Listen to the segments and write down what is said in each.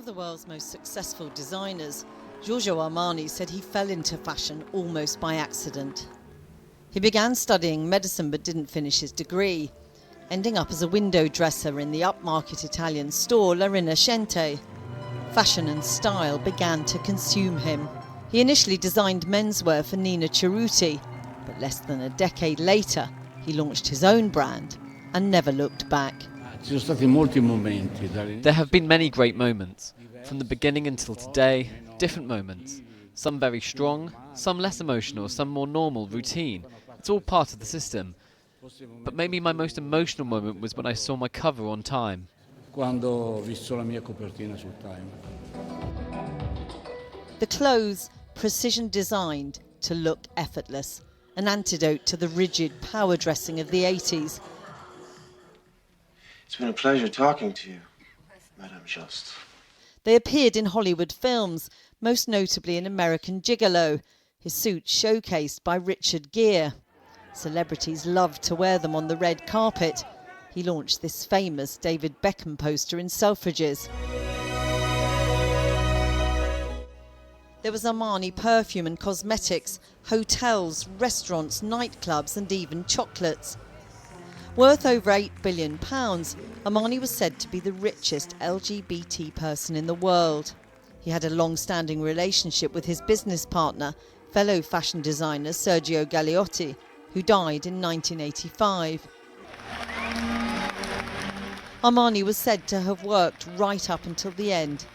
the world's most successful designers, Giorgio Armani said he fell into fashion almost by accident. He began studying medicine but didn't finish his degree, ending up as a window dresser in the upmarket Italian store La Rinascente. Fashion and style began to consume him. He initially designed menswear for Nina Cerruti, but less than a decade later, he launched his own brand and never looked back. There have been many great moments, from the beginning until today, different moments. Some very strong, some less emotional, some more normal, routine. It's all part of the system. But maybe my most emotional moment was when I saw my cover on Time. The clothes, precision designed to look effortless, an antidote to the rigid power dressing of the 80s. It's been a pleasure talking to you, Madame Jost. They appeared in Hollywood films, most notably in American Gigolo, his suit showcased by Richard Gere. Celebrities loved to wear them on the red carpet. He launched this famous David Beckham poster in Selfridges. There was Armani perfume and cosmetics, hotels, restaurants, nightclubs and even chocolates. Worth over £8 billion, Armani was said to be the richest LGBT person in the world. He had a long-standing relationship with his business partner, fellow fashion designer Sergio Galliotti, who died in 1985. Armani was said to have worked right up until the end.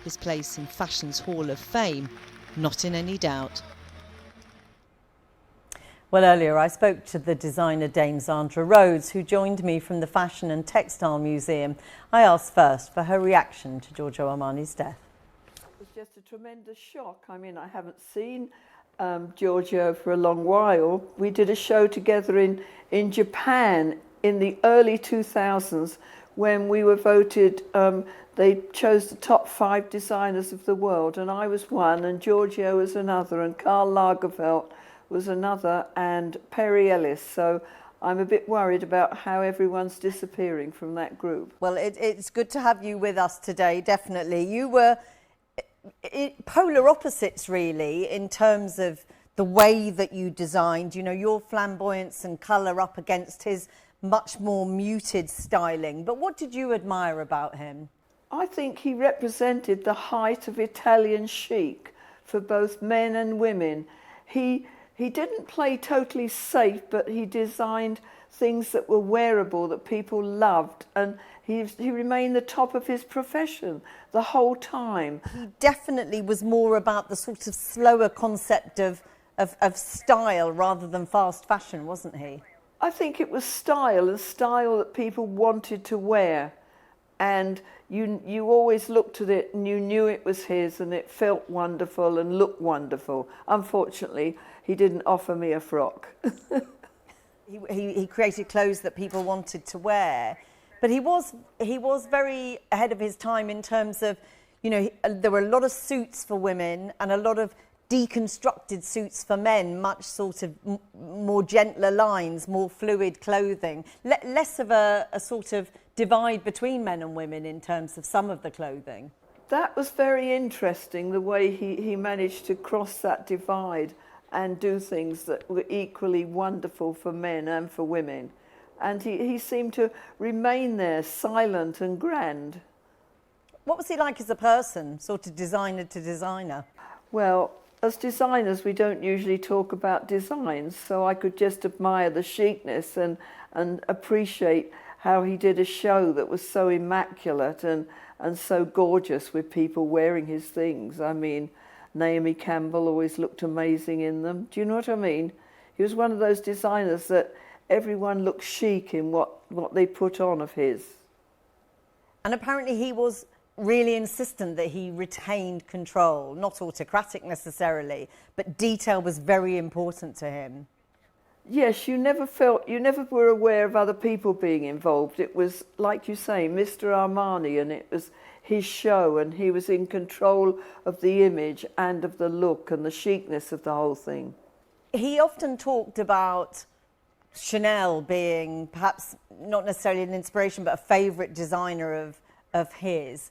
His place in fashion's Hall of Fame, not in any doubt. Well, earlier I spoke to the designer Dame Zandra Rhodes, who joined me from the Fashion and Textile Museum. I asked first for her reaction to Giorgio Armani's death. It was just a tremendous shock. I mean, I haven't seen Giorgio for a long while. We did a show together in Japan in the early 2000s when we were voted, they chose the top 5 designers of the world, and I was one, and Giorgio was another, and Karl Lagerfeld was another, and Perry Ellis. So I'm a bit worried about how everyone's disappearing from that group. Well, it's good to have you with us today, definitely. You were polar opposites, really, in terms of the way that you designed, you know, your flamboyance and colour up against his much more muted styling. But what did you admire about him? I think he represented the height of Italian chic for both men and women. He didn't play totally safe, but he designed things that were wearable, that people loved, and he remained the top of his profession the whole time. He definitely was more about the sort of slower concept of style rather than fast fashion, wasn't he? I think it was style, a style that people wanted to wear, and you always looked at it and you knew it was his, and it felt wonderful and looked wonderful. Unfortunately, he didn't offer me a frock. He created clothes that people wanted to wear, but he was very ahead of his time in terms of, you know, there were a lot of suits for women and a lot of deconstructed suits for men, much sort of more gentler lines, more fluid clothing, less of a sort of divide between men and women in terms of some of the clothing. That was very interesting, the way he managed to cross that divide and do things that were equally wonderful for men and for women. And he seemed to remain there, silent and grand. What was he like as a person, sort of designer to designer? Well, as designers, we don't usually talk about designs, so I could just admire the chicness and appreciate how he did a show that was so immaculate and so gorgeous with people wearing his things. I mean, Naomi Campbell always looked amazing in them. Do you know what I mean? He was one of those designers that everyone looked chic in what they put on of his. And apparently he was really insistent that he retained control, not autocratic necessarily, but detail was very important to him. Yes, you never were aware of other people being involved. It was, like you say, Mr. Armani, and it was his show, and he was in control of the image and of the look and the chicness of the whole thing. He often talked about Chanel being perhaps not necessarily an inspiration, but a favourite designer of his.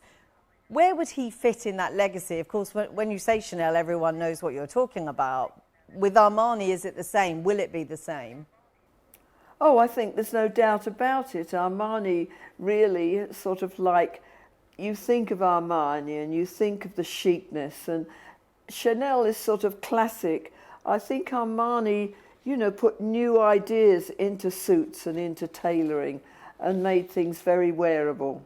Where would he fit in that legacy? Of course, when you say Chanel, everyone knows what you're talking about. With Armani, is it the same? Will it be the same? Oh, I think there's no doubt about it. Armani really sort of like, you think of Armani and you think of the chicness, and Chanel is sort of classic. I think Armani, you know, put new ideas into suits and into tailoring and made things very wearable.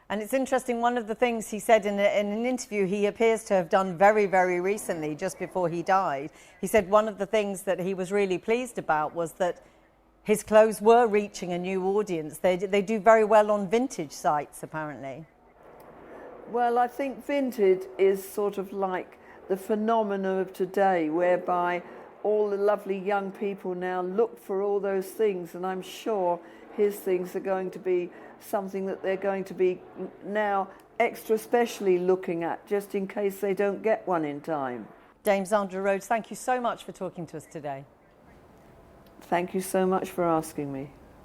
And it's interesting, one of the things he said in an interview he appears to have done very, very recently, just before he died, he said one of the things that he was really pleased about was that his clothes were reaching a new audience. They do very well on vintage sites, apparently. Well, I think vintage is sort of like the phenomenon of today, whereby all the lovely young people now look for all those things, and I'm sure his things are going to be something that they're going to be now extra specially looking at, just in case they don't get one in time. Dame Zandra Rhodes, thank you so much for talking to us today. Thank you so much for asking me.